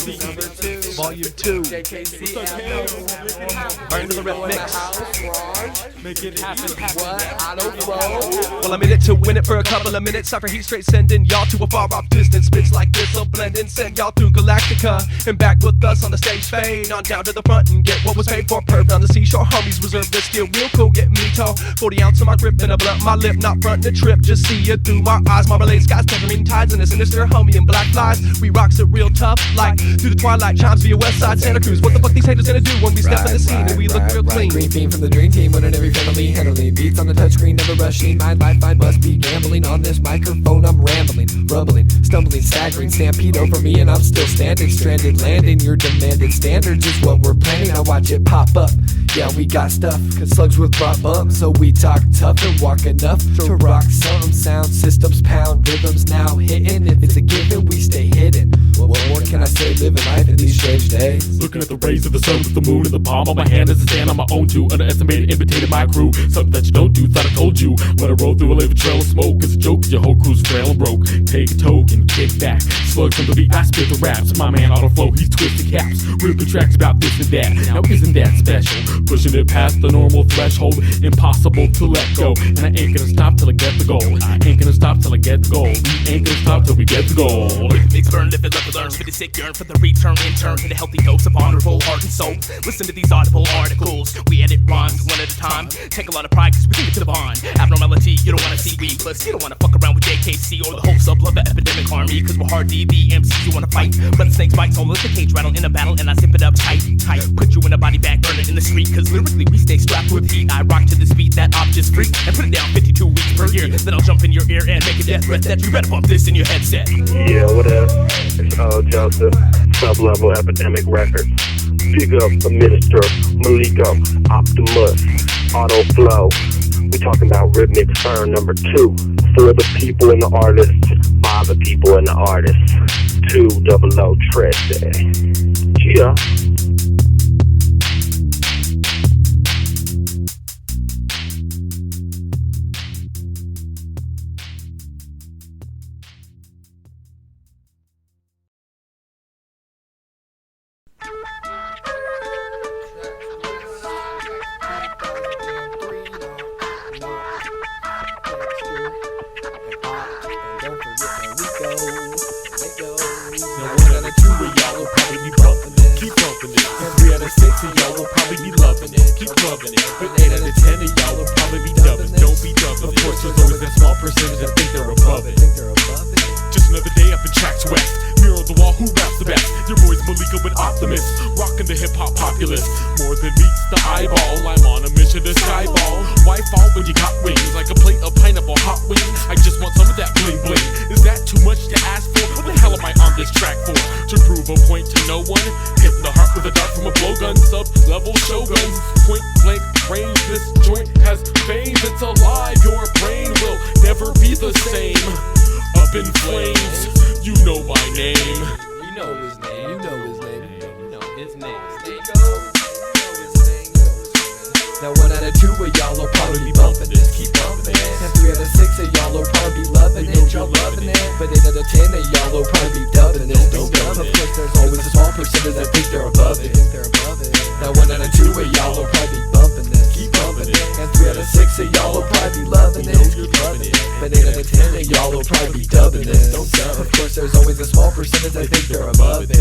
JKC Volume 2. JKC Burn to the rep mix. Make it happen. What? Autoflo. Well, I'm in it to win it for a couple of minutes. Cypher heat straight sending y'all to a far off distance. Spits like this will blend and send y'all through Galactica. And back with us on the stage, fade on down to the front and get what was paid for. Perved on the seashore, homies reserve this skill real cool. Get me tall, 40 ounce of my grip and a blunt my lip. Not front the trip, just see it through my eyes. My related skies, tangerine tides and a sinister homie in black flies. We rocks it real tough, like through the twilight chimes via West Side Santa Cruz. What the fuck these haters gonna do when we step in the scene and we look real clean? Green beam from the dream team, winning every family, handling beats on the touchscreen, never rushing. My life, I must be gambling on this microphone. I'm rambling, rumbling, stumbling, staggering. Stampede over me and I'm still standing, stranded, landing. Your demanded standards is what we're planning. I watch it pop up. Yeah, we got stuff, cause slugs with brought bumps. So we talk tough and walk enough to rock some sound systems, pound rhythms now hitting. If it's a given, we stay hidden. Well, what more can I say, living life in these strange days? Looking at the rays of the sun with the moon in the palm of my hand as I stand on my own too. Underestimated, imitated my crew. Something that you don't do, thought I told you. When I roll through a living trail of smoke, it's a joke, cause your whole crew's frail and broke. Take a token, kick back. Slugs under the beat, I spit the raps. My man Autoflo, he's twisting caps. Real good tracks about this and that. Now isn't that special? Pushing it past the normal threshold, impossible to let go. And I ain't gonna stop till I get the goal. I ain't gonna stop till I get the goal. We ain't gonna stop till we get the goal. Mix burn, live it, love to learn. Spit it sick, yearn for the return, in turn. Hit a healthy dose of honorable heart and soul. Listen to these audible articles. We edit rhymes one at a time. Take a lot of pride cause we think it to the bond. Abnormality, you don't wanna see we. Plus, you don't wanna fuck around with JKC or the whole sub love the epidemic army. Cause we're hard D, the MCs you wanna fight. Run snakes bites, all let the cage rattle in a battle. And I zip it up tight, tight. Put you in a body bag, burn it in the street. Cause lyrically we stay strapped with heat. I rock to this beat that Optimus freak. And put it down 52 weeks per year. Then I'll jump in your ear and make a death threat that you better bump this in your headset. Yeah, what up? It's Joseph, Sub-Level Epidemic Records. Big up Administer, Maleko, Optimus, Autoflo. We talking about Rhythmic Turn number 2. For the people and the artists, by the people and the artists. 200 Trifecta. Yeah. Just another day up in tracks west. Mirror the wall, who raps the best? Your boys Maleko and Optimus, rocking the hip-hop populace. More than meets the eyeball, I'm on a mission to skyball. Why fall when you got wings? Like a plate of pineapple hot wings. I just want some of that bling bling. Is that too much to ask for? What the hell am I on this track for? To prove a point to no one? Hitting the heart with a dart from a blowgun. Sub-level shoguns, point blank range. This joint has veins, it's alive. Your brain will never be the same. Up in flames, you know my name. You know his name, you know his name, you know his name. Now 1 out of 2 of y'all will probably be bumping this, keep bumping it. And 3 out of 6 of y'all will probably be loving it, y'all loving it. But 8 out of 10 of y'all will probably be dubbing this, don't dub it. Of course there's always a small percentage that think they're above it. Now 1 out of 2 of y'all will probably be bumping this, keep bumping it. And 3 out of 6 of y'all will probably be loving it, keep loving it. But 8 out of 10 of y'all will probably be dubbing this, don't dub it. Of course there's always a small percentage that think they're above it.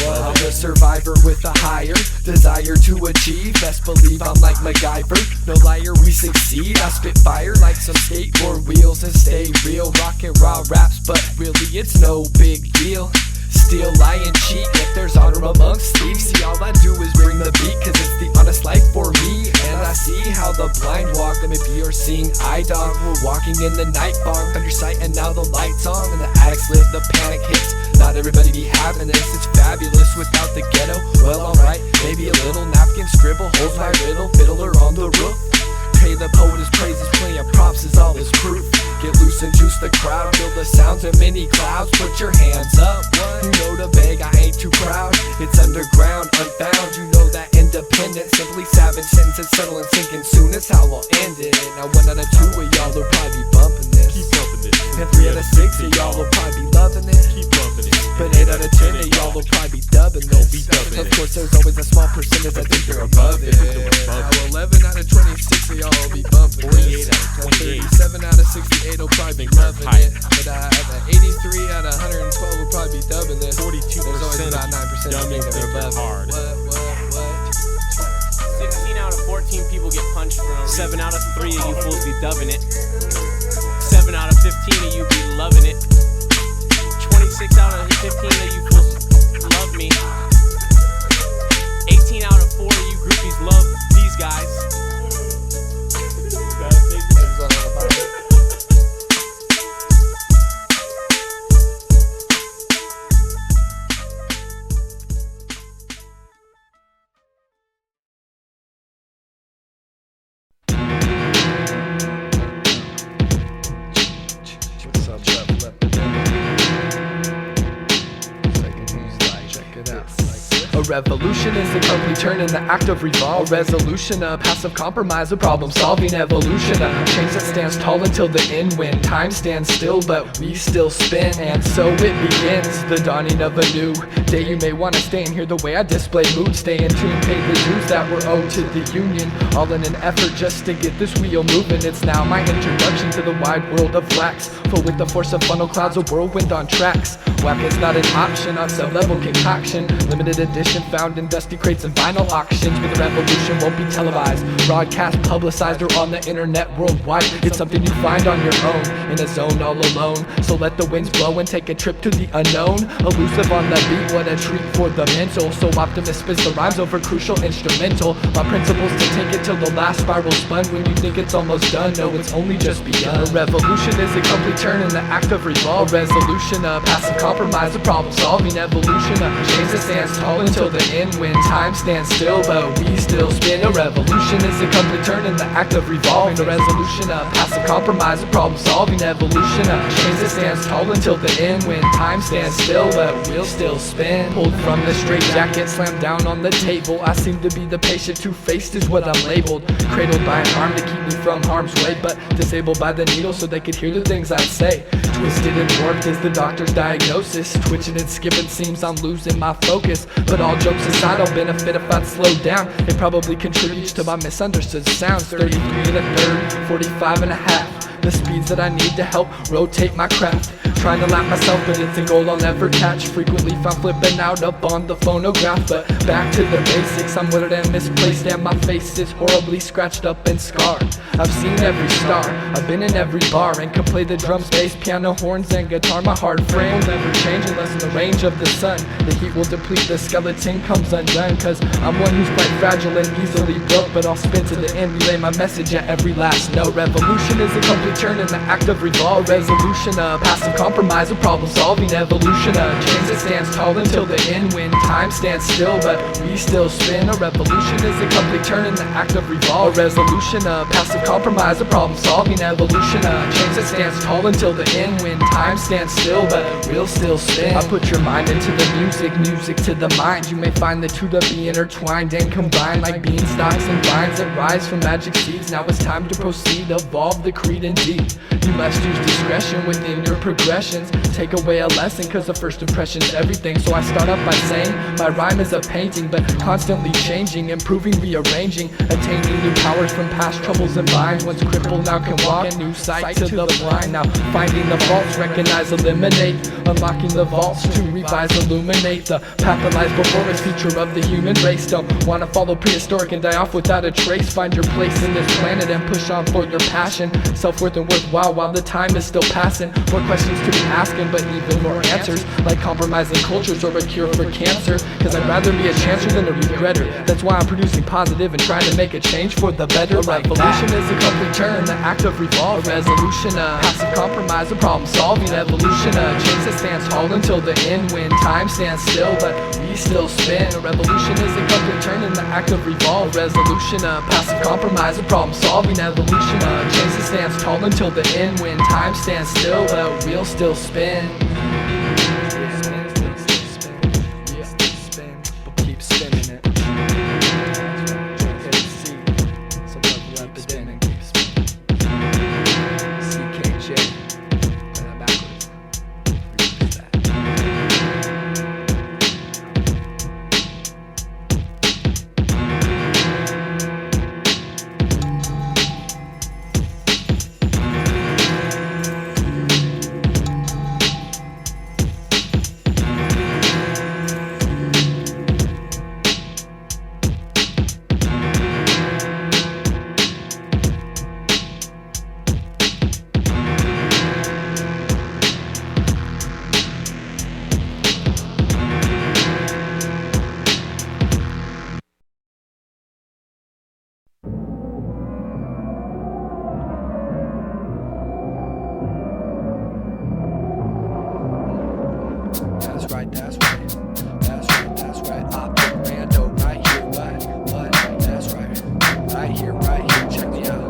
I'm a survivor with a higher desire to achieve. Best believe I'm like MacGyver, no liar, we succeed. I spit fire like some skateboard wheels and stay real. Rockin' raw raps, but really it's no big deal. Still lie and cheat if there's honor amongst thieves. See, all I do is bring the beat, cause it's the honest life for me. And I see how the blind walk, and if you're seeing eye dog, we're walking in the night fog. Under sight and now the lights on, and the addicts lit, the panic hits. Not everybody be having this, it's fabulous without the ghetto. Well alright, maybe a little napkin scribble holds my riddle. Fiddler on the roof, pay the poet his praises, plenty of props is all his proof. Get loose and juice the crowd, feel the sounds of many clouds. Put your hands up, you know the beg, I ain't too proud. It's underground, unfound, you know that in independent, simply savage, sentences settle and sinking soon, that's how I'll end it. Now 1 out of 2 of y'all will probably be bumping this. Keep bumping this. And 3 out of 6 of y'all will probably be loving it. Keep bumping it. But 8 out of 10 of y'all will probably be dubbing this. Of course there's always a small percentage that think they're above it. Now 11 out of 26 of y'all will be bumping this. 37 out of 68 will probably be loving it. But 83 out of 112 will probably be dubbing this. 42% There's always about 9% that think they're above hard. it. What? 16 out of 14 people get punched for no reason. 7 out of 3 of you fools be dubbing it. 7 out of 15 of you be loving it. 26 out of 15 of you fools love me. 18 out of 4 of you groupies love these guys. A revolution is a complete turn in the act of revolve. A resolution, a passive compromise, a problem solving evolution. A change that stands tall until the end when time stands still but we still spin. And so it begins, the dawning of a new day. You may want to stay and hear the way I display mood. Stay in tune, pay the dues that were owed to the union. All in an effort just to get this wheel moving. It's now my introduction to the wide world of wax. Full with the force of funnel clouds, a whirlwind on tracks. Whack is not an option on sub-level concoction. Limited edition found in dusty crates and vinyl auctions. Where the revolution won't be televised, broadcast, publicized, or on the internet worldwide. It's something you find on your own, in a zone all alone. So let the winds blow and take a trip to the unknown. Elusive on the beat, what a treat for the mental. So Optimus spits the rhymes over crucial instrumental. My principle's to take it till the last spiral spun. When you think it's almost done, no, it's only just begun. A revolution is a complete turn in the act of revolve. A resolution, a passive compromise, a problem solving evolution. A change that stands tall until the end when time stands still but we still spin. A revolution is a complete turn in the act of revolving. A resolution, a passive compromise, a problem solving evolution. A change that stands tall until the end when time stands still but we'll still spin. Pulled from the straight jacket, slammed down on the table. I seem to be the patient two-faced is what I'm labeled. Cradled by an arm to keep me from harm's way, but disabled by the needle so they could hear the things I'd say. Twisted and warped is the doctor's diagnosis. Twitching and skipping seems I'm losing my focus. But all jokes aside, I'll benefit if I'd slow down. It probably contributes to my misunderstood sounds. 33 and a third, 45 and a half. The speeds that I need to help rotate my craft. Trying to lap myself, but it's a goal I'll never catch. Frequently found flipping out up on the phonograph. But back to the basics, I'm withered and misplaced, and my face is horribly scratched up and scarred. I've seen every star, I've been in every bar, and can play the drums, bass, piano, horns, and guitar. My hard frame will never change unless in the range of the sun. The heat will deplete, the skeleton comes undone. Cause I'm one who's quite fragile and easily broke, but I'll spin to the end, relay my message at every last note. Revolution is a complete turn in the act of revolve. Resolution, a passive compromise, a problem solving evolution. A change that stands tall until the end when time stands still but we still spin. A revolution is a complete turn in the act of revolve. A resolution, a passive compromise, a problem solving evolution. A change that stands tall until the end when time stands still but we'll still spin. I put your mind into the music, music to the mind. You may find the two to be intertwined and combined like beanstalks and vines that rise from magic seeds. Now it's time to proceed, evolve the creed indeed. You must use discretion within your progressions. Take away a lesson cause the first impression's everything. So I start up by saying my rhyme is a painting, but constantly changing, improving, rearranging, attaining new powers from past troubles and binds. Once crippled now can walk, a new sight to the blind. Now finding the faults, recognize, eliminate, unlocking the vaults to revise, illuminate the path that lies before us, future of the human race. Don't wanna follow prehistoric and die off without a trace. Find your place in this planet and push on for your passion, self-worth and worthwhile while the time is still passing. More questions to be asking but even more answers, like compromising cultures or a cure for cancer. Cause I'd rather be a chancer than a regretter. That's why I'm producing positive and trying to make a change for the better. Like revolution is a complete turn, the act of revolve. A resolution, a passive compromise, a problem solving evolution. A change that stands tall until the end when time stands still but we still spin. A revolution is a complete turn in the act of revolve. Resolution, a passive compromise, a problem solving evolution. A change that stands tall until the end when time stands still but we'll still spin. We'll keep spinning it. That's right, that's right. That's right, that's right. Optic Rando right here, what? That's right. Right here, check me out.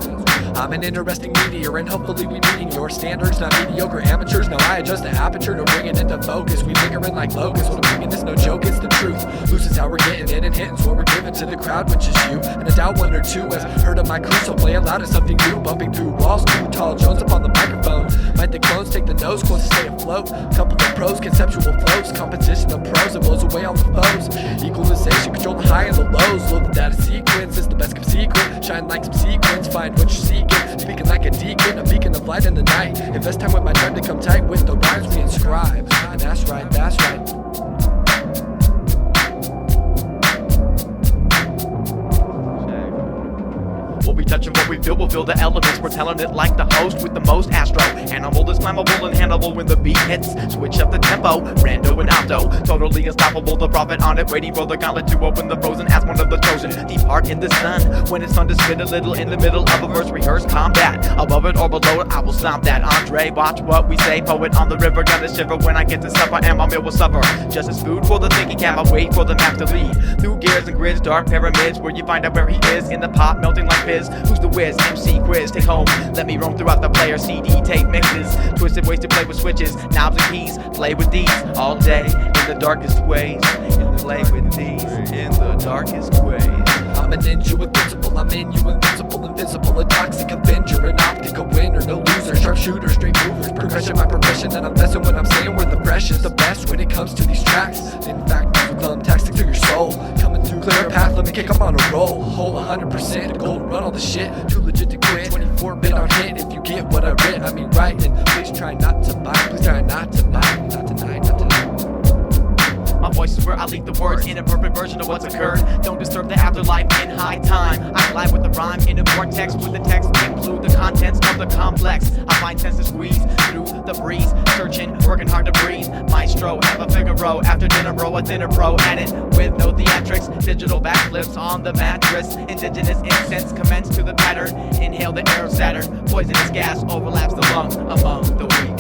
I'm an interesting meteor, and hopefully we meeting your standards, not mediocre amateurs. Now I adjust the aperture to bring it into focus. We flickering like locusts. What I'm bringing this no joke, it's the truth. Loose is how we're getting in, and hitting's what we're giving to the crowd, which is you. And a doubt one or two has heard of my crew, so play it loud as something new. Bumping through walls, too tall, Jones up on the microphone. Might the clones take the nose, close to stay afloat. Couple of pros, conceptual flows, competition of pros, it blows away all the foes. Equalization, control the high and the lows. Load the data sequence, it's the best kept secret. Shine like some sequins, find what you're seeking. Speaking like a deacon, a beacon of light in the night. Invest time with my time to come tight with the rhymes we inscribe. And that's right, that's right. What we touch and what we feel will feel the elements. We're telling it like the host with the most astro. Animal is climbable and handleable when the beat hits. Switch up the tempo, rando and alto. Totally unstoppable, the prophet on it, waiting for the gauntlet to open the frozen as one of the chosen. Deep heart in the sun, when it's fun to spit a little in the middle of a verse. Rehearse combat, above it or below it, I will stomp that. Andre, watch what we say, poet on the river. Gonna shiver when I get to supper and my meal will suffer. Just as food for the thinking cap, I wait for the map to lead. Through gears and grids, dark pyramids, where you find out where he is. In the pot, melting like fizz. Who's the whiz? MC quiz, take home. Let me roam throughout the player. CD tape mixes, twisted ways to play with switches, knobs and keys. Play with these all day in the darkest ways. Play with these in the darkest ways. I'm an ninja with principle, I'm in you invincible, invisible, a toxic avenger, an optical winner, no loser, sharpshooter, straight movers, progression, my progression, and I'm blessing when I'm saying we're the freshest, the best when it comes to these tracks. In fact, musical, taxing through your soul, coming through clear path, let me kick up on a roll, whole 100%, gold, run all the shit, too legit to quit, 24-bit on hit, if you get what I writ, I mean right, and please try not to bite, please try not to bite, not tonight, not tonight. My voice is where I leak the words in a perfect version of what's occurred. Don't disturb the afterlife in high time. I glide with the rhyme in a vortex with the text include the contents of the complex. I find sense to squeeze through the breeze, searching, working hard to breathe. Maestro, have a Figaro after dinner, bro, a dinner pro at it with no theatrics. Digital backflips on the mattress. Indigenous incense commence to the pattern. Inhale the air of Saturn. Poisonous gas overlaps the lung among the weak.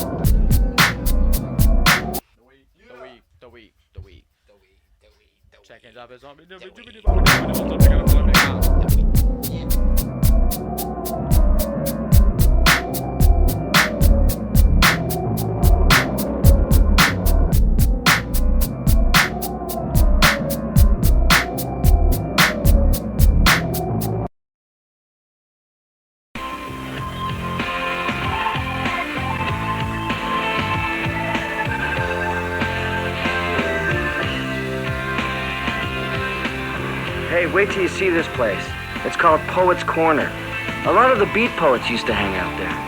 Checking job is on me. Hey, wait till you see this place. It's called Poets Corner. A lot of the beat poets used to hang out there.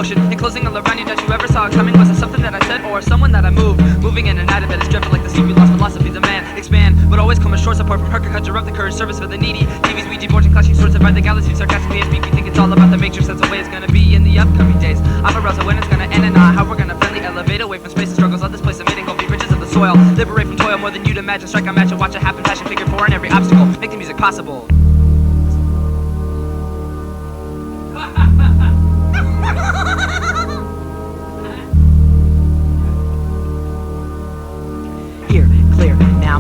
In closing all around you that you ever saw coming, was it something that I said or someone that I moved? Moving in and out of it is driven like the sea. We lost philosophies of man, expand, but always coming short. Support from her can conjure up the courage, service for the needy. TVs, Ouija boards, and clashing swords divide the galaxy. Sarcastically, I speak. We think it's all about the matrix. That's the way it's gonna be in the upcoming days. I'm aroused when it's gonna end and not how we're gonna friendly elevate away from space and struggles of this place. Emitting go be riches of the soil. Liberate from toil more than you'd imagine. Strike a match and watch it happen. Passion figure four in every obstacle. Make the music possible.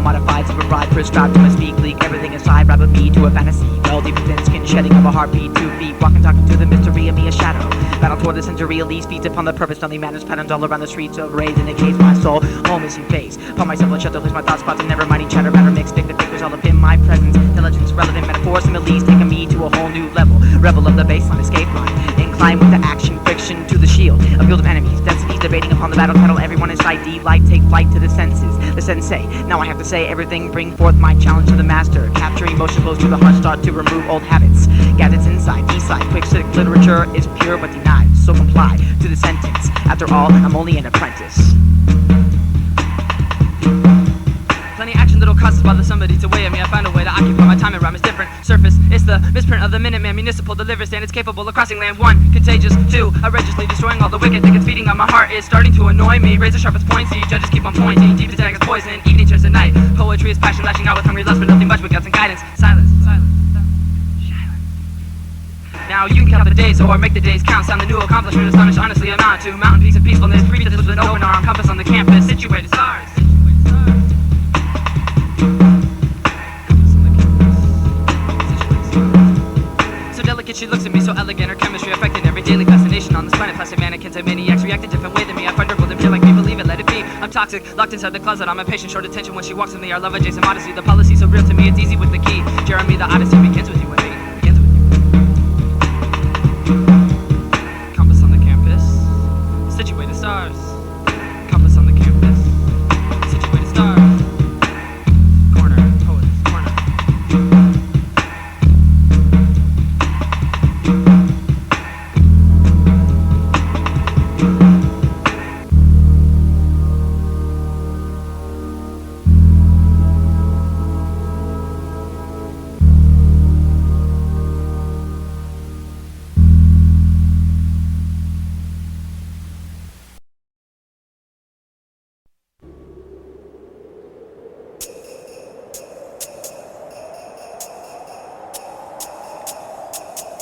Modified, supervised, prescribed to my speak leak. Everything inside, rabbit me to a fantasy. Well deep within skin shedding of a heartbeat. 2 feet, walking, talking to the mystery of me, a shadow. Battle toward the century, elise feeds upon the purpose. Nothing matters, patterns all around the streets of rage. Indicates my soul, home missing face. Upon myself, let's shut to place my thought spots and never minding chatter, matter mixed. Stick the figures all up in my presence. Intelligence, relevant metaphors, similes, taking me to a whole new level. Rebel of the baseline, escape line. Incline with the action, friction to the shield. A field of enemies, densities, debating upon the battle title. Everyone inside D light, take flight to the senses. The sensei, now I have to say everything, bring forth my challenge to the master. Capture emotion flows to the heart, start to remove old habits. Gadgets inside, D-side, quick civic literature is pure but denied. So comply to the sentence. After all, I'm only an apprentice. Plenty action that'll causes bother somebody to weigh at me. I find a way to occupy my time and rhyme is different. Surface, it's the misprint of the Minuteman. Municipal delivers standards capable of crossing land. 1, contagious. 2, outrageously destroying all the wicked. Think it's feeding on my heart is starting to annoy me. Razor sharp as pointy, judges keep on pointing. Deep attack is poison, evening turns to night. Poetry is passion, lashing out with hungry lust, but nothing much but guts and guidance. Silence. Now you can count the days or make the days count. Sound the new accomplishment, astonish honestly amount to mountain peaks of peacefulness. Breathe with an open arm, compass on the campus, situated stars. So delicate she looks at me, so elegant her chemistry affecting every daily fascination on this planet. Plastic mannequins and maniacs react a different way than me. I find her golden pure like me, believe it, let it be. I'm toxic, locked inside the closet. I'm impatient, short attention when she walks with me. Our love adjacent modesty, the policy so real to me, it's easy with the key. Jeremy, the odyssey begins with you and me. Compass on the campus, situated stars. Compass on the campus, situated stars. Corner, poet's corner.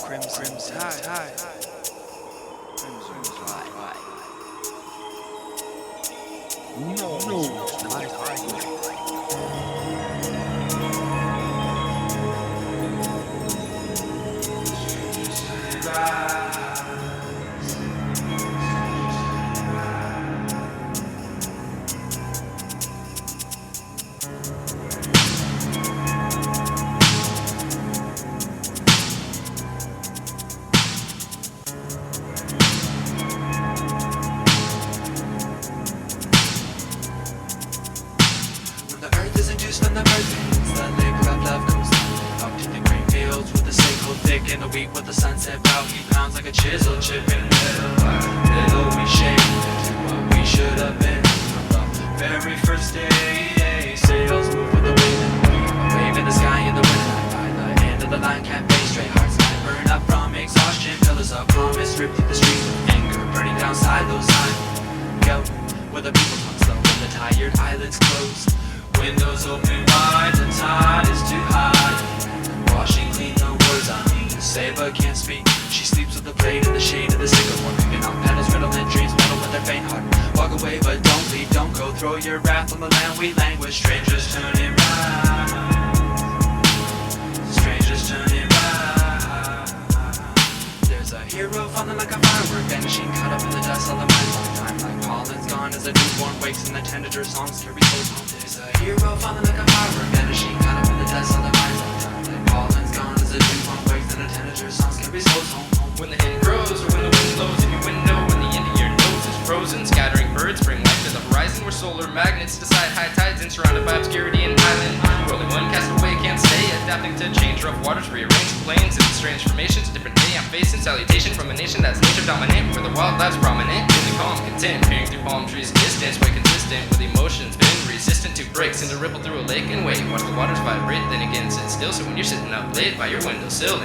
Crimson's high. Crimson's high.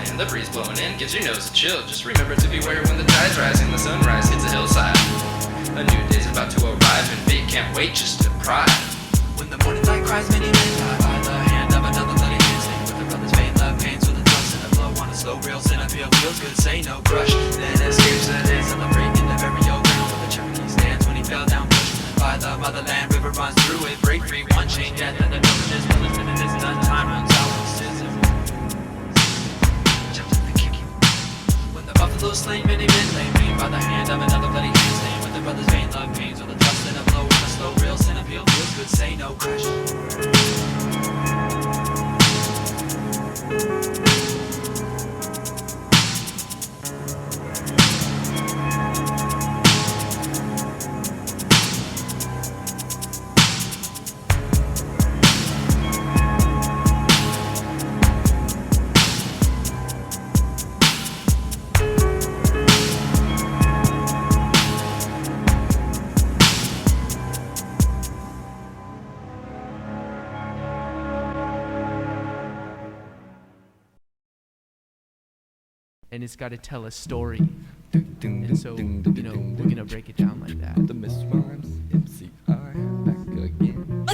And the breeze blowing in gives your nose a chill. Just remember to beware when the tide's rising, the sunrise hits the hillside. A new day's about to arrive and fate can't wait just to pride. When the morning light cries, many men die by the hand of another bloody man. Staying with the brothers, vain love pains with a thrust and a blow on a slow reel. Cinephilia feels good, say no crush. Then escapes the day, celebrating the burial ground where the Cherokee stands when he fell down pushed by the motherland. River runs through it, break free, one chain death, and the villages village and it is done. Time runs out. Buffalo slain, many men laid by the hand of another bloody hand. Staying with the brothers, vain love pains with a thrust and a blow on a slow reel. Cinephilia feels good, say no crash. and it's got to tell a story. And so, you know, we're gonna break it down like that. The Miss Rhymes, MCI, back again.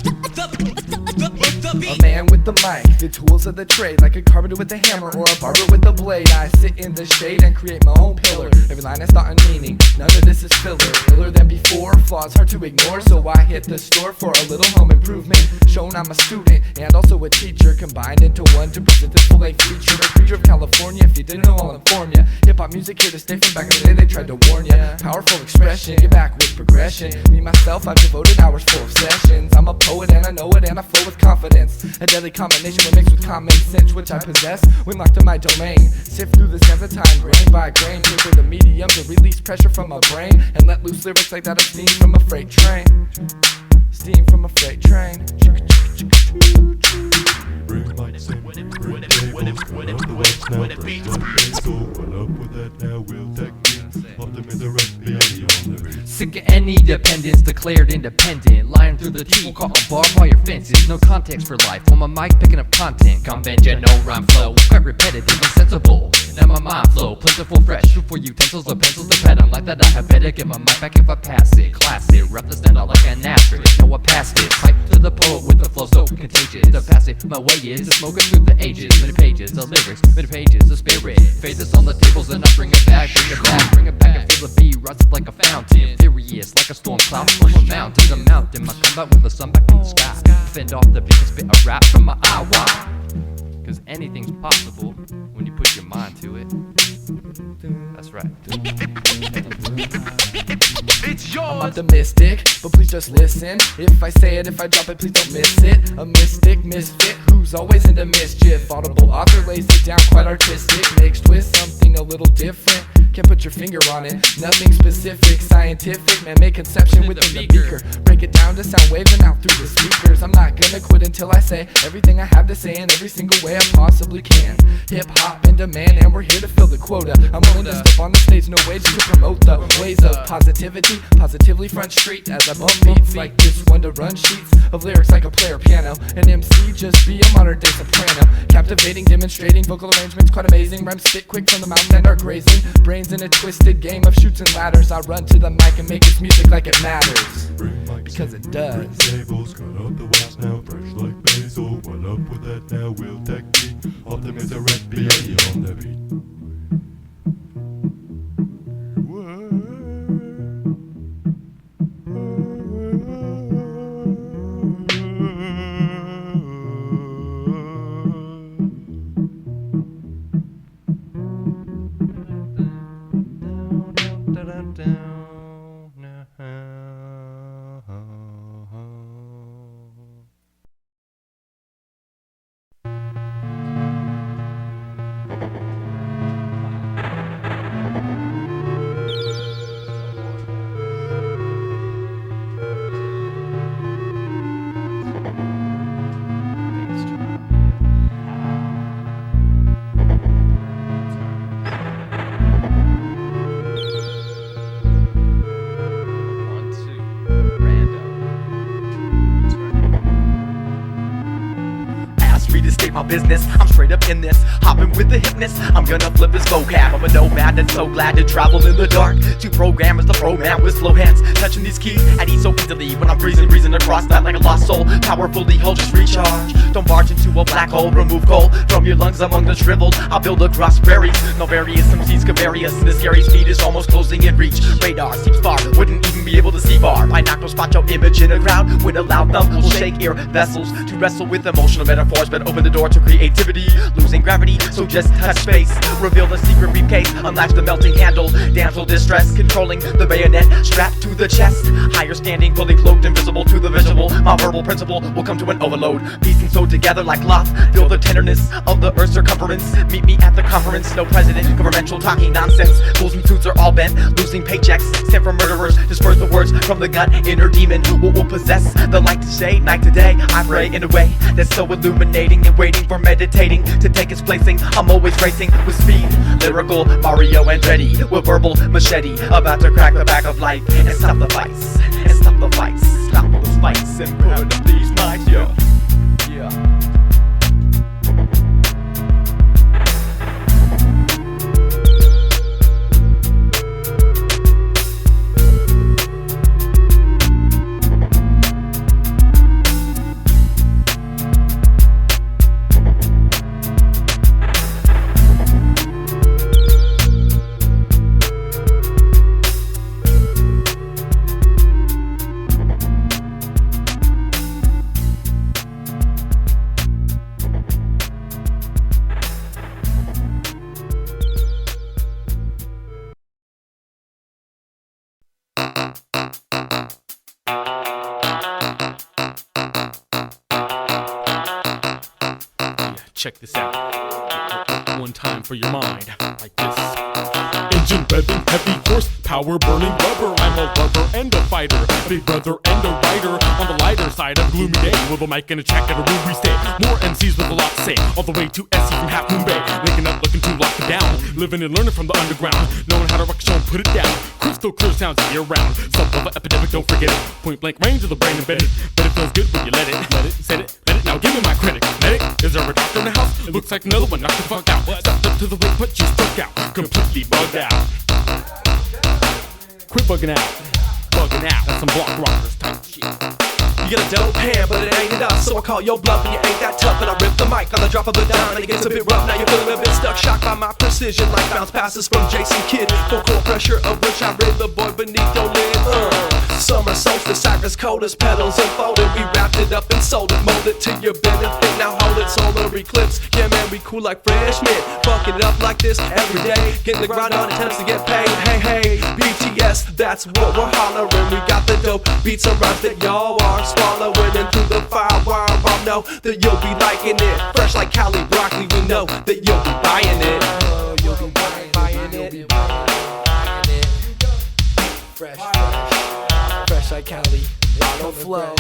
A man with the mic, the tools of the trade, like a carpenter with a hammer or a barber with a blade. I sit in the shade and create my own pillar. Every line has thought and meaning, none of this is filler. Iller than before, flaws hard to ignore, so I hit the store for a little home improvement. Shown I'm a student and also a teacher, combined into one to present this full-length feature. A creature of California, if you didn't know, I'll inform ya. Hip-hop music here to stay from back in the day, they tried to warn ya. Powerful expression, get back with progression. Me, myself, I've devoted hours full of sessions. I'm a poet and I know it and I flow with confidence. A deadly combination when mixed with common sense, which I possess when locked in my domain. Sift through the sands of time, grain by grain, paper the medium to release pressure from my brain and let loose lyrics like that of steam from a freight train. Steam from a freight train. Bring mics in, bring tables, what up the west now, fresh like go. What up with that now, we'll technique. Optimus the rest, be on the beat. Sick of any dependence, declared independent. Lying through the teeth, caught on barbed wire fences. No context for life, on my mic picking up content. Conventional rhyme flow, quite repetitive and sensible. Now my mind flow, plentiful fresh. Shoot for utensils or pencils to pet. I'm like that, I had better get my mic back if I pass it. Classic, rep the stand out like an asterisk. No, I passed it. Pipe to the poet with the flow so contagious. To pass it my way is to smoke it through the ages. Many pages of lyrics, many pages of spirit. Fade this on the tables and I bring it back, bring it back, bring it back. And feel the beat rise up like a fountain. Furious like a storm cloud from a mountain to mountain. My combat with the sun back in the sky. Fend off the beat and spit a rap from my eye. Why? Cause anything's possible when you put your mind to it. That's right. It's yours. I'm optimistic, but please just listen. If I say it, if I drop it, please don't miss it. A mystic misfit who's always into mischief. Audible author lays it down quite artistic, mixed with something a little different. Can't put your finger on it, nothing specific, scientific, man-made conception within the beaker. Break it down to sound waves and out through the speakers. I'm not gonna quit until I say everything I have to say in every single way I possibly can. Hip-hop in demand and we're here to fill the quota. I'm willing to step on the stage, no wages to promote the ways of positivity. Positively front street as I bump beats like this one to run sheets of lyrics like a player piano. An MC just be a modern day soprano. Captivating, demonstrating vocal arrangements quite amazing. Rhymes spit quick from the mountain and are grazing. Brains in a twisted game of chutes and ladders. I run to the mic and make this music like it matters. Because it does. Bring tables, cut up the wax now, fresh like basil. What up with that now, we'll technique. Optimus the rest, be on the beat. My business, I'm straight up in this, hopping with the hipness. I'm gonna flip his vocab. I'm a nomad that's so glad to travel in the dark. Two programmers, the pro man with slow hands, touching these keys at ease so easily. When I'm breezing across that like a lost soul, powerfully hold, just recharge. Don't barge into a black hole, remove coal from your lungs among the shriveled. I'll build across berries, no various MCs Cavarious, and the scary speed is almost closing in reach. Radar seeps far, wouldn't even be able to see far. Binoculars spot your image in a crowd with a loud thump will shake ear vessels to wrestle with emotional metaphors, but open the door to creativity, losing gravity, so just touch space. Reveal the secret briefcase, unlatch the melting handle. Damsel distress, controlling the bayonet, strapped to the chest. Higher standing, fully cloaked, invisible to the visual. My verbal principle will come to an overload. Piecing so together like cloth, feel the tenderness of the earth's circumference. Meet me at the conference, no president, governmental talking nonsense. Fools and suits are all bent, losing paychecks, sent from murderers. Disperse the words from the gut, inner demon. What will possess the light to say, night to day? I pray in a way that's so illuminating and waiting for meditating to take its placing. I'm always racing with speed, lyrical Mario Andretti with verbal machete, about to crack the back of life and stop the fights, and stop the fights, stop all the fights and put up these mics, yeah. check this out. One time for your mind, like this. Engine revving, heavy horsepower, burning rubber. I'm a lover and a fighter, a big brother and a writer. On the lighter side of a gloomy day, with a mic and a check at a room we stay. More MCs with a lot to say, all the way to SC from Half Moon Bay. Linking up, looking to lock it down. Living and learning from the underground, knowing how to rock a show and put it down. Crystal clear sounds year round. Sub-level epidemic, don't forget it. Point blank range of the brain embedded. But it feels good when you let it, set it, let it. Now give me my credit. Medic, is there a doctor in the house? It looks like another one, knock the fuck out. Stepped up to the plate, but you struck out. Completely bugged out. Quit bugging out. Bugging out. That's some block rockers type shit. You get a dope hand, but it ain't enough, so I call your bluff and you ain't that tough. And I rip the mic on the drop of a dime, and it gets a bit rough. Now you're feeling a bit stuck, shocked by my precision, like bounce passes from JC Kid. Full core pressure of which I rid the boy beneath your lid. Summer solstice, Cyrus cold as petals unfolded. We wrapped it up and sold it, molded to your benefit. Now hold it, solar eclipse. Yeah man, we cool like fresh mint. Fucking it up like this every day. Getting the grind on, attempts to get paid. Hey hey, BTS, that's what we're hollering. We got the dope beats and rhymes that y'all are swallowing. And through the firewire, I know that you'll be liking it. Fresh like Cali broccoli, we know that you'll be buying it. You'll be buying it. Fresh like Cali. Autoflo.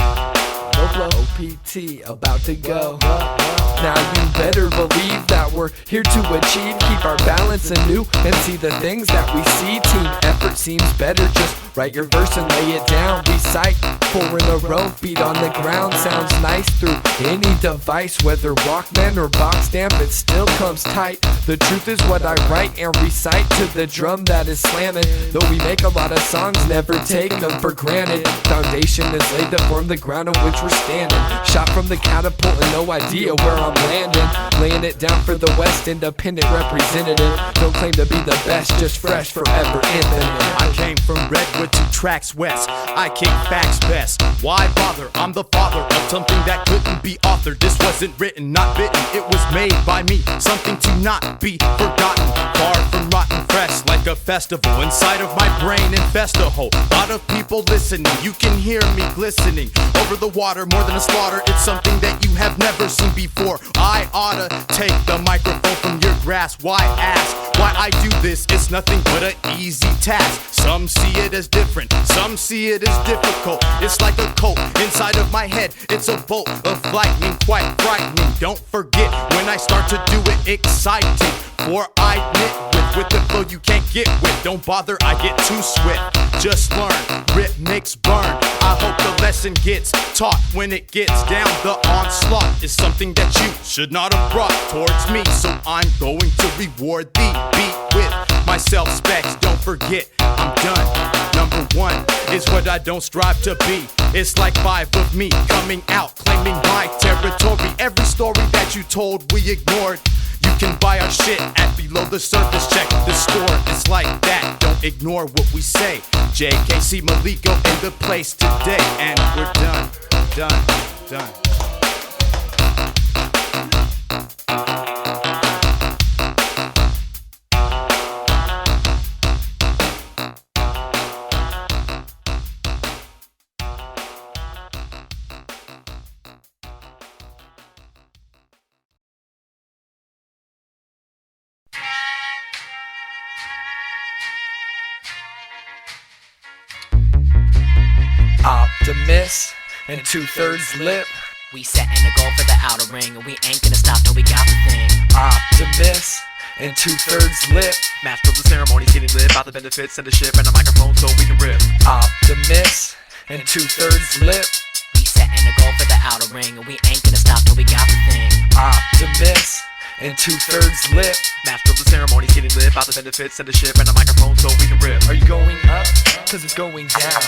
OPT about to go. Now you better believe that we're here to achieve. Keep our balance anew and see the things that we see. Team effort seems better, just write your verse and lay it down. Recite 4 in a row, beat on the ground. Sounds nice through any device, whether Walkman or box amp, it still comes tight. The truth is what I write and recite to the drum that is slamming. Though we make a lot of songs, never take them for granted. Foundation is laid to form the ground on which we're standing. Shot from the catapult and no idea where I'm landing. Laying it down for the West, independent representative. Don't claim to be the best, just fresh, forever infinite. I came from Redwood 2 tracks west. I kick facts best. Why bother? I'm the father of something that couldn't be authored. This wasn't written, not bitten. It was made by me. Something to not be forgotten. Far from rotten, fresh like a festival. Inside of my brain infest a hole. Lot of people listening. You can hear me glistening over the water. More than a slaughter. It's something that you have never seen before. I oughta take the microphone from your grasp. Why ask why I do this? It's nothing but an easy task. Some see it as different, some see it as difficult. It's like a colt inside of my head. It's a bolt of lightning, quite frightening. Don't forget when I start to do it, exciting. For I knit with the flow you can't get with. Don't bother, I get too swift. Just learn, rhythmics burn. I hope the lesson gets taught when it gets down. The onslaught is something that you should not have brought towards me. So I'm going to reward thee. Beat with myself, Spex. Don't forget, I'm done. Number 1 is what I don't strive to be. It's like 5 of me coming out, claiming my territory. Every story that you told, we ignored. You can buy our shit at below the surface. Check the store, it's like that. Don't ignore what we say. JKC, Maleko in the place today. And we're done. Optimus and 2/3 lip. We setting a goal for the outer ring, and we ain't gonna stop till we got the thing. Optimus and 2/3 lip. Master of the ceremonies, getting lit about the benefits and the ship and a microphone so we can rip. Optimus and 2/3 lip. We setting a goal for the outer ring, and we ain't gonna stop till we got the thing. Optimus and 2/3 lip. Master of the ceremonies, getting lit about the benefits and the ship and a microphone so we can rip. Are you going up? Cause it's going down.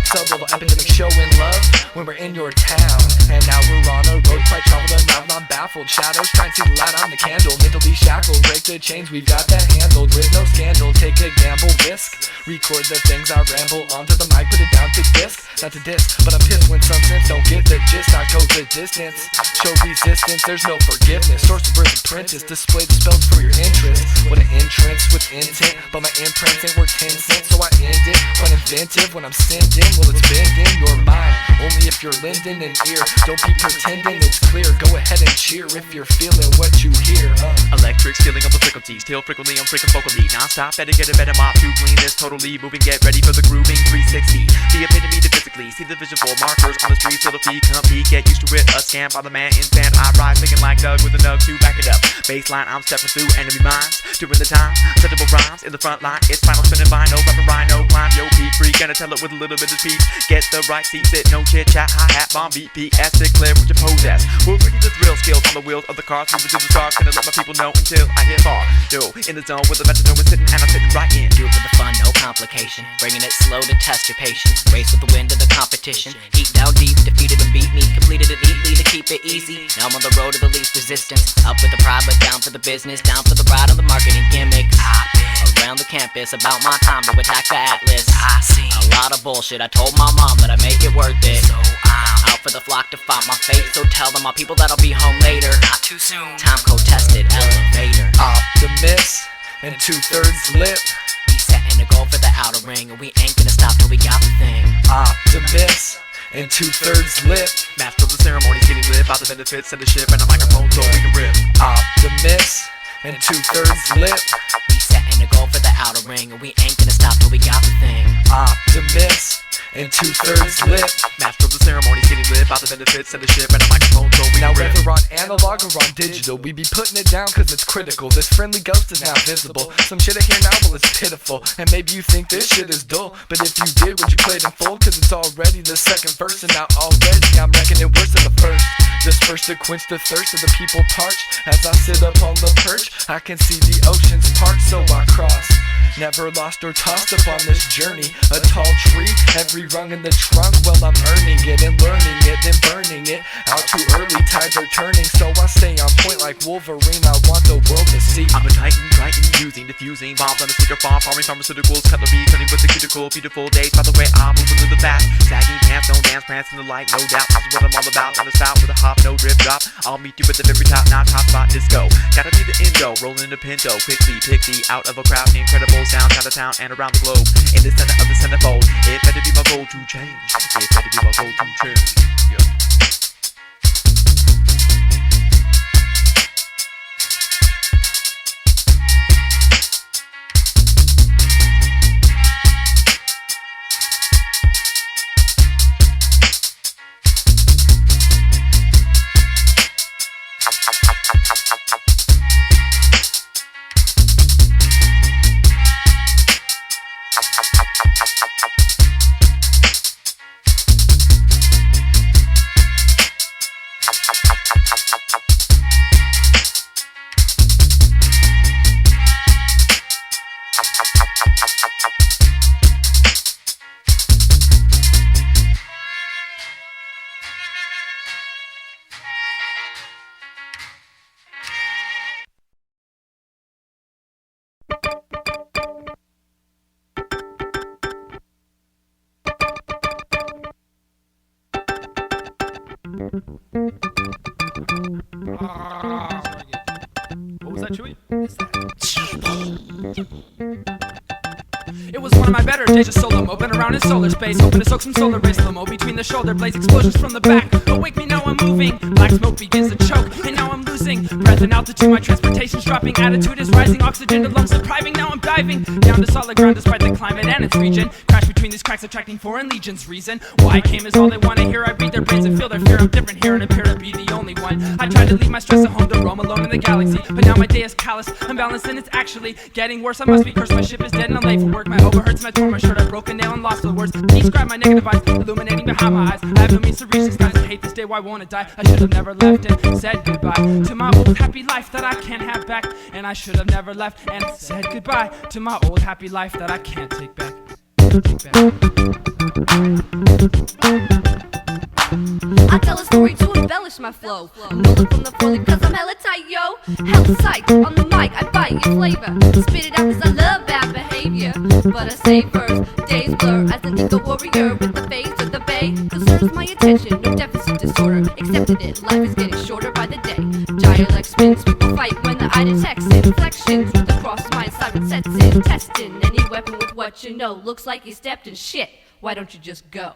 Sub-level epidemic showing love when we're in your town. And now we're on a road quite traveled and now I'm baffled. Shadows trying to see the light on the candle. Mentally shackled, break the the chains, we've got that handled with no scandal. Take a gamble, risk, record the things I ramble onto the mic, put it down to disc. Not to diss, but I'm pissed when some sense don't get the gist. I go the distance, show resistance, there's no forgiveness. Source of birth apprentice, display the spells for your interest. What an entrance with intent, but my imprints ain't worth 10 cents, so I end it. Uninventive when I'm sending, well it's bending your mind. Only if you're lending an ear, don't be pretending it's clear. Go ahead and cheer if you're feeling what you hear. Electric stealing on the frequency, still frequently I'm freaking vocally. Non-stop, better get a better mop to clean this. Totally moving, get ready for the grooving 360. The epitome to physically see the visual markers on the streets so the feet compete. Get used to it, a scam by the man in sand. I rise thinking like Doug with a nug to back it up. Baseline, I'm stepping through enemy minds. Doing the time, settable rhymes in the front line. It's final spinning vinyl, rapping rhino, climb yo peak free. Gonna tell it with a little bit of speed. Get the right seat, sit, no chit chat, hi-hat, bomb beat, PS, declare what you pose as. We're ready to thrill skills on the wheels of the cars, moving to the stars. Gonna let my people know until I get far. Yo, in the zone with the metronome is sitting and I'm sitting right in. Do it for the fun, no complication. Bringing it slow to test your patience. Race with the wind of the competition. Heat down deep, defeated and beat me. Completed it neatly to keep it easy. Now I'm on the road to the least resistance. Up with the pride, but down for the business. Down for the ride on the marketing gimmicks. Around the campus, about my time to attack the atlas. I see a lot of bullshit. I told my mom that I make it worth it. So I'm out for the flock to fight my fate. So tell them my people that I'll be home later. Not too soon. Time code tested, elevator. Optimus and 2/3 lip. We setting a goal for the outer ring, and we ain't gonna stop till we got the thing. Optimus and 2/3 lip. Master of the ceremonies, getting lit by the benefits of the ship and a microphone so we can rip. Optimus and 2/3 lip. We setting a goal for the outer ring, and we ain't gonna stop till we got the thing. Optimus and 2/3 lip. Master of the ceremonies, getting lit by the benefits of the ship and a microphone so we now can rip. whether on analog or on digital, we be putting it down cause it's critical. This friendly ghost is now visible. Some shit I hear now, well it's pitiful. And maybe you think this shit is dull, but if you did, would you play it in full? Cause it's already the second verse, and now already I'm reckoning it worse than the first. Dispersed to quench the thirst of the people parched. As I sit up on the perch, I can see the ocean's part, so I cross. Never lost or tossed up on this journey. A tall tree, every rung in the trunk. Well, I'm earning it and learning it, then burning it out too early. Tides are turning, so I stay on point like Wolverine. I want the world to see. I'm a titan, using, diffusing bombs on a sticker farm, farming pharmaceuticals, cutlery, turning with the cuticle, beautiful days. By the way, I'm moving through the fast, sagging pants, don't dance, prance in the light, no doubt. This is what I'm all about. On the style with a hop, no drip drop. I'll meet you at the very top, not top spot disco. Gotta be the Indo, rolling in a Pinto, quickly pick the out of a crowd, incredible sound, out of town and around the globe. In the center of the centerfold, it better be my goal to change. It better be my goal to change. Yeah. What was that, Chewy? It was one of my better days, just solo moping around in solar space, hoping to soak some solar rays, slow-mo between the shoulder blades, explosions from the back. Awake me, now I'm moving. Black smoke begins to choke, and now I'm losing breath and altitude. My transportation's dropping, attitude is rising, oxygen to lungs depriving. Now I'm diving down to solid ground despite the climate and its region. Crash between these cracks, attracting foreign legions. Reason why I came is all they want to hear. I read their brains and feel their fear. I'm different here and appear to be the only one. I tried to leave my stress at home to roam alone in the galaxy, but now my day is callous, unbalanced, and it's actually getting worse. I must be cursed. My ship is dead and I'm late for work. My overhurts, my torn, my shirt, I broke a nail and lost the words. Describe my negative eyes, illuminating behind my eyes. I have no means to reach the skies. I hate this day, why won't it die? I should have never left and said goodbye to my old happy life that I can't have back. And I should have never left and said goodbye to my old happy life that I can't take back. I tell a story to embellish my flow. I'm rolling from the floor because I'm hella tight, yo. Hella psyched on the mic, I bite your flavor. Spit it out cause I love bad behavior. But I say first, days blur as an ego warrior with the face of the bay. Concerns my attention, no deficit disorder. Accepted it, life is getting shorter by the day. Dialect spins, people fight when the eye detects inflections. With the cross mind siren sets in. Testing any weapon with what you know. Looks like you stepped in shit, why don't you just go?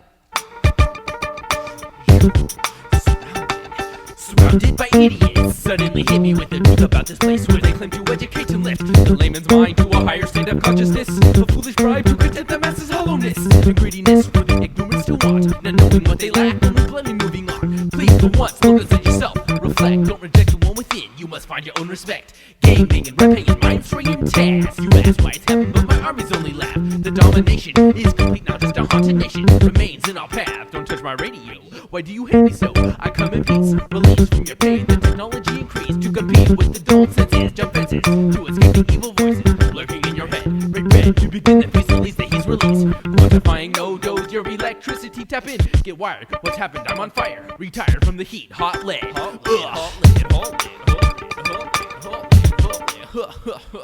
Surrounded by idiots, suddenly hit me with the truth about this place where they claim to educate and lift the layman's mind to a higher state of consciousness. A foolish bribe to content the masses' hollowness and greediness for the ignorance to want, not knowing what they lack, only blaming moving on. Please, for once, look inside yourself, reflect, don't reject the one within. You must find your own respect. Gaming and rapping and mind fraying tasks. You ask why it's happened, but my armies only laugh. The domination is complete now, just a haunted nation remains in our path. Don't touch my radio. Why do you hate me so? I come in peace, release from your pain. The technology increased to compete with the dull senses. Jump fences to escape the evil voices lurking in your head. Break bread to begin the feast, release the heat's release. Quantifying no dose, your electricity tap in. Get wired, what's happened? I'm on fire. Retired from the heat, hot lead.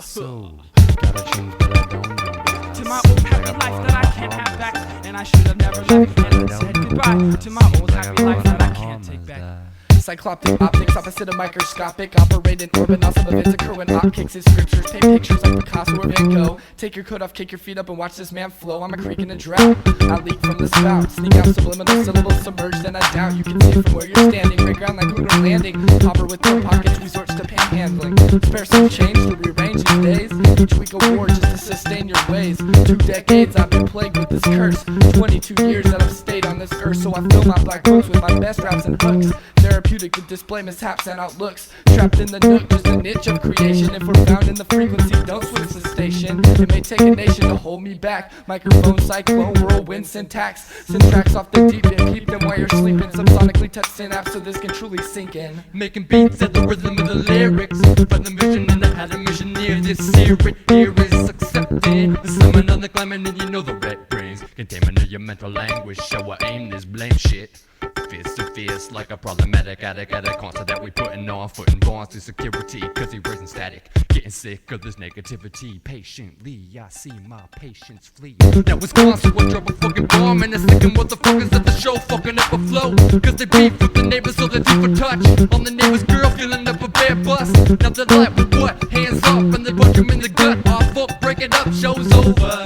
So, gotta change, but I don't know. To my old happy life that I can't have back, and I should have never left and said goodbye. To my old happy life that I can't take back. Cyclopic optics, opposite of microscopic. Operate in orbit, also the events occur when optics is scriptures. Paint pictures like Picasso or Van Gogh. Take your coat off, kick your feet up, and watch this man flow. I'm a creek in a drought. I leak from the spout. Sneak out subliminal syllables submerged, and I doubt you can see it from where you're standing. Right ground like lunar landing. Hopper with no pockets resorts to panhandling. Spare some change to rearrange these days. Each week a war just to sustain your ways. 2 decades I've been plagued with this curse. 22 years that I've stayed on this earth, so I fill my black books with my best raps and hooks. Therapeutic to display mishaps and outlooks. Trapped in the nook, just a niche of creation. If we're found in the frequency, don't switch the station. It may take a nation to hold me back. Microphone, cyclone, whirlwind, syntax. Send tracks off the deep end, keep them while you're sleeping. Subsonically touch synapse so this can truly sink in. Making beats at the rhythm of the lyrics. From the vision and I had a mission near this here. It here is accepted. Summon on the climbing and you know the red brains. Containment of your mental anguish. Show I aim this blame shit. Fierce to fierce like a problematic addict at a concert that we putting on foot and bonds to security. Cause he raising static, getting sick of this negativity. Patiently, I see my patience flee. Now it's constant, I drop a fucking bomb and the second motherfuckers at the show fucking up a flow. Cause they beef with the neighbors so they're deep for touch. On the neighbor's girl feeling up a bad bust. Now they're like, with what? Hands up and they punch him in the gut. Oh fuck, break it up, show's over.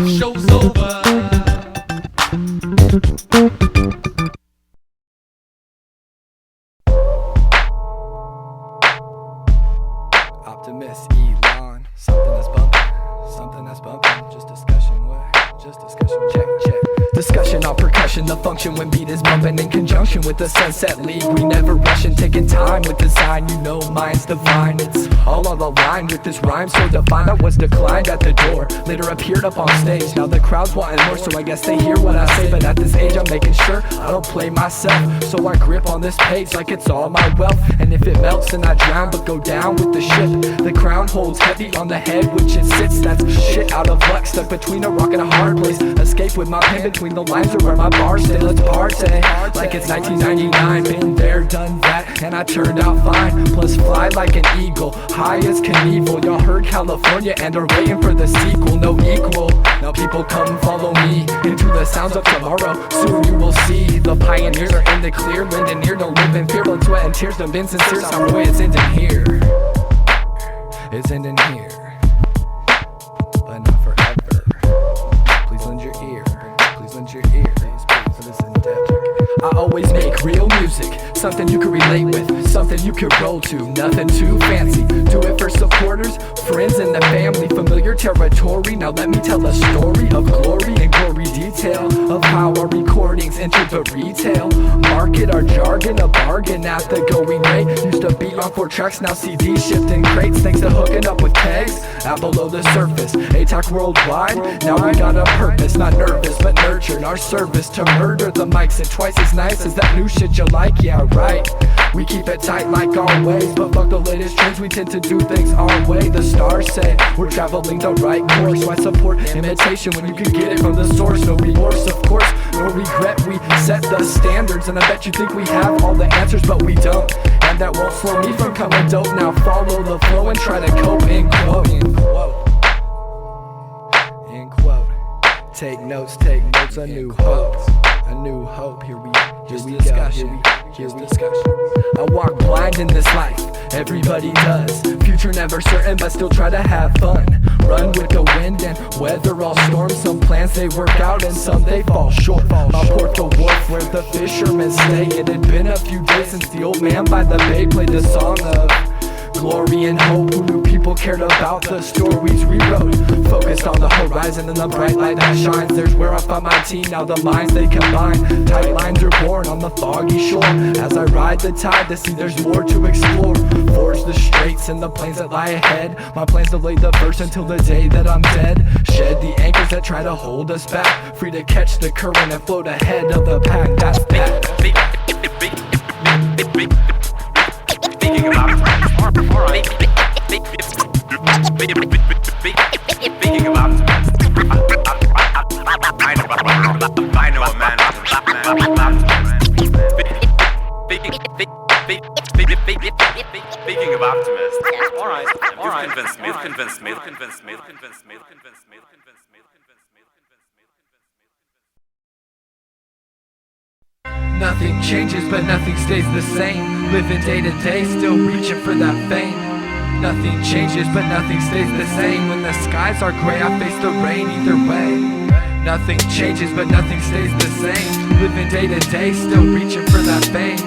Show's over. Optimus, Elon, something that's bumping, just discussion, check. Discussion on percussion, the function when beat is bumping in conjunction with the Sunset League. We never rushing, taking time with design, you know mine's divine. It's all on the line with this rhyme so defined. I was declined at the door, later appeared up on stage. Now the crowd's wanting more, so I guess they hear what I say. But at this age I'm making sure I don't play myself, so I grip on this page like it's all my wealth. And if it melts then I drown, but go down with the ship. The crown holds heavy on the head which it sits. That's shit out of luck, stuck between a rock and a hard place. Escape with my pen between the lines are where my bars stay. Let's party like it's 1999. Been there, done that, and I turned out fine. Plus fly like an eagle, high as Knievel. Y'all heard California and are waiting for the sequel. No equal. Now people come follow me into the sounds of tomorrow. Soon you will see the pioneers are in the clear. Lending ear, don't live in fear. Blood, sweat, and tears done been sincere. Some way it's ending here. It's ending here, but not forever. Please lend your ear. Please lend your ear. For this in depth. I always make real music, something you can relate with, something you can roll to, nothing too fancy. Do it for supporters, friends, and the family. Familiar territory, now let me tell a story of glory and gory detail of how our recordings entered the retail market. Our jargon, a bargain at the going rate. Used to be on 4 tracks, now CDs shipped in crates. Thanks to hooking up with kegs out below the surface. ATAC worldwide, now we got a purpose. Not nervous, but nurtured our service to murder the mics. And twice as nice as that new shit you like, yeah right. We We keep it tight like always, but fuck the latest trends, we tend to do things our way. The stars say we're traveling the right course. Why support imitation when you can get it from the source? No remorse, of course, no regret. We set the standards, and I bet you think we have all the answers, but we don't. And that won't slow me from coming dope. Now follow the flow and try to cope. In quote. In quote. Take notes, a new hope. A new hope, here we go, here's discussion. I walk blind in this life, everybody does. Future never certain, but still try to have fun. Run with the wind and weather all storms. Some plans they work out and some they fall short. I'll port the wharf where the fishermen stay. It had been a few days since the old man by the bay played the song of glory and hope. Who knew people cared about the stories we wrote? Focused on the horizon and the bright light that shines. There's where I find my team, now the minds they combine. Tight lines are born on the foggy shore. As I ride the tide to see there's more to explore. Forge the straits and the plains that lie ahead. My plans to lay the verse until the day that I'm dead. Shed the anchors that try to hold us back. Free to catch the current and float ahead of the pack. That's that. Speaking about alright. Speaking about I know a man. Speaking of Optimus. Alright. You've convinced me. Nothing changes, but nothing stays the same. Living day to day, still reaching for that fame. Nothing changes, but nothing stays the same. When the skies are gray, I face the rain either way. Nothing changes, but nothing stays the same. Living day to day, still reaching for that fame.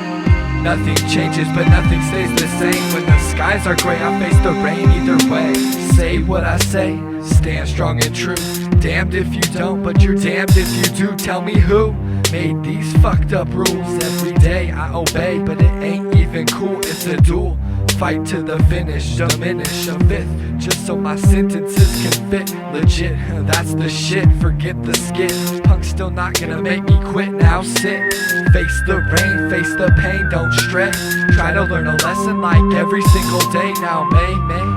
Nothing changes, but nothing stays the same. When the skies are gray, I face the rain either way. Say what I say, stand strong and true. Damned if you don't, but you're damned if you do. Tell me who made these fucked up rules. Every day I obey, but it ain't even cool. It's a duel, fight to the finish. Diminish a fifth, just so my sentences can fit. Legit, that's the shit, forget the skit. Punk's still not gonna make me quit. Now sit, face the rain, face the pain, don't stray. Try to learn a lesson like every single day. Now may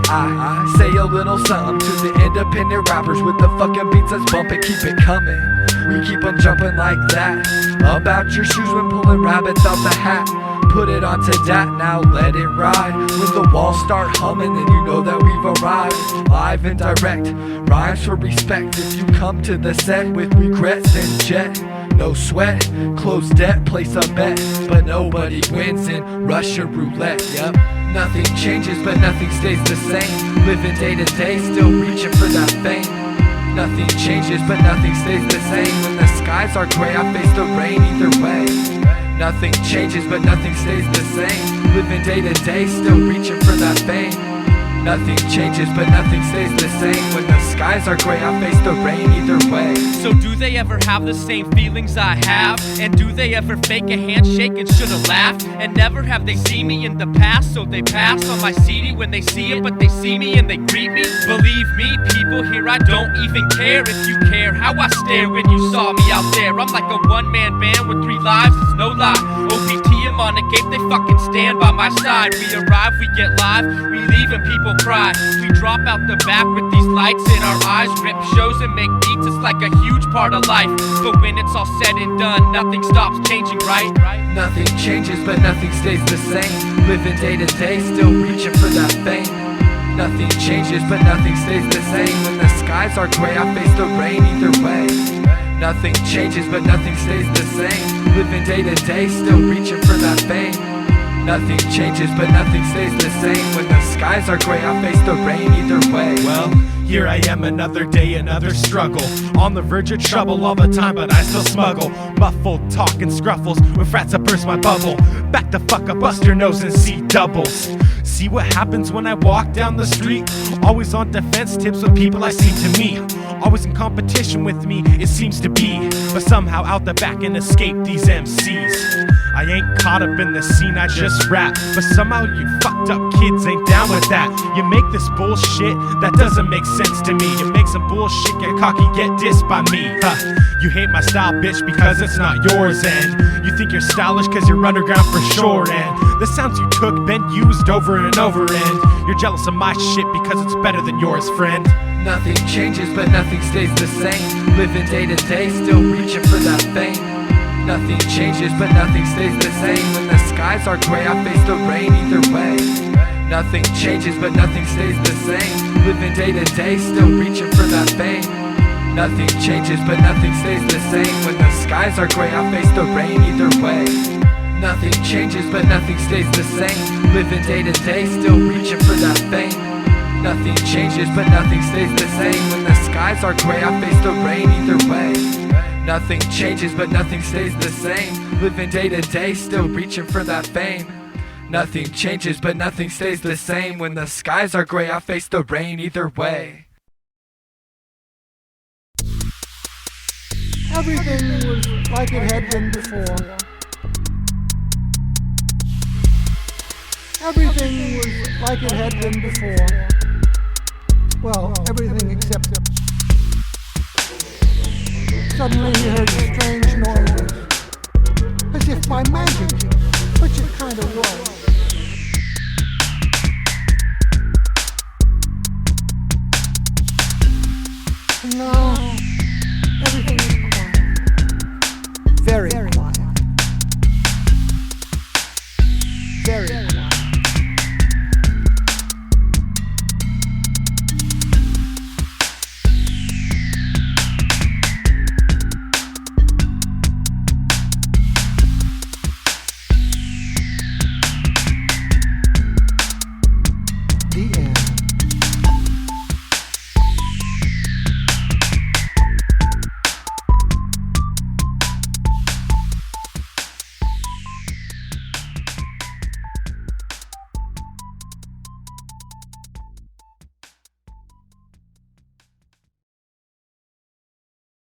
I say a little something to the independent rappers with the fucking beats that's bumping, keep it coming. We keep on jumping like that. About your shoes when pulling rabbits out the hat. Put it onto that, now let it ride. When the walls start humming, then you know that we've arrived. Live and direct, rhymes for respect. If you come to the set with regrets, then jet. No sweat, close debt, place a bet. But nobody wins in Russian roulette, yep. Nothing changes, but nothing stays the same. Living day to day, still reaching for that fame. Nothing changes, but nothing stays the same. When the skies are gray, I face the rain either way. Nothing changes, but nothing stays the same. Living day to day, still reaching for that fame. Nothing changes, but nothing stays the same. When the skies are gray, I face the rain either way. So do they ever have the same feelings I have? And do they ever fake a handshake and should've laughed? And never have they seen me in the past, so they pass on my CD when they see it, but they see me and they greet me. Believe me, people here, I don't even care if you care how I stare when you saw me out there. I'm like a one-man band with 3 lives, it's no lie. OPT, I'm on a gate, they fucking stand by my side. We arrive, we get live, we leave and people cry. We drop out the back with these lights in our eyes, rip shows and make beats, it's like a huge part of life. But when it's all said and done, nothing stops changing, right? Nothing changes, but nothing stays the same. Living day to day, still reaching for that fame. Nothing changes, but nothing stays the same. When the skies are gray, I face the rain either way. Nothing changes, but nothing stays the same. Living day to day, still reaching for that fame. Nothing changes, but nothing stays the same. When the skies are gray, I face the rain either way. Well, here I am, another day, another struggle. On the verge of trouble all the time, but I still smuggle. Muffled talk and scruffles with frats that burst my bubble. Back the fuck up, bust your nose and see doubles. See what happens when I walk down the street. Always on defense tips with people I seem to meet. Always in competition with me, it seems to be. But somehow out the back and escape these MCs. I ain't caught up in the scene, I just rap. But somehow you fucked up kids ain't down with that. You make this bullshit that doesn't make sense to me. You make some bullshit, get cocky, get dissed by me. You hate my style, bitch, because it's not yours. And you think you're stylish cause you're underground for sure. And the sounds you took been used over and over. And you're jealous of my shit because it's better than yours, friend. Nothing changes, but nothing stays the same. Living day to day, still reaching for that fame. Nothing changes, but nothing stays the same. When the skies are gray, I face the rain either way. Nothing changes, but nothing stays the same. Living day to day, still reaching for that fame. Nothing changes, but nothing stays the same. When the skies are gray, I face the rain either way. Nothing changes, but nothing stays the same. Living day to day, still reaching for that fame. Nothing changes, but nothing stays the same. When the skies are gray, I face the rain either way. Nothing changes, but nothing stays the same. Living day to day, still reaching for that fame. Nothing changes, but nothing stays the same. When the skies are gray, I face the rain either way. Everything was like it had been before. Everything was like it had been before. Well, everything except... Suddenly he heard strange noises, as if by magic, which it kind of was.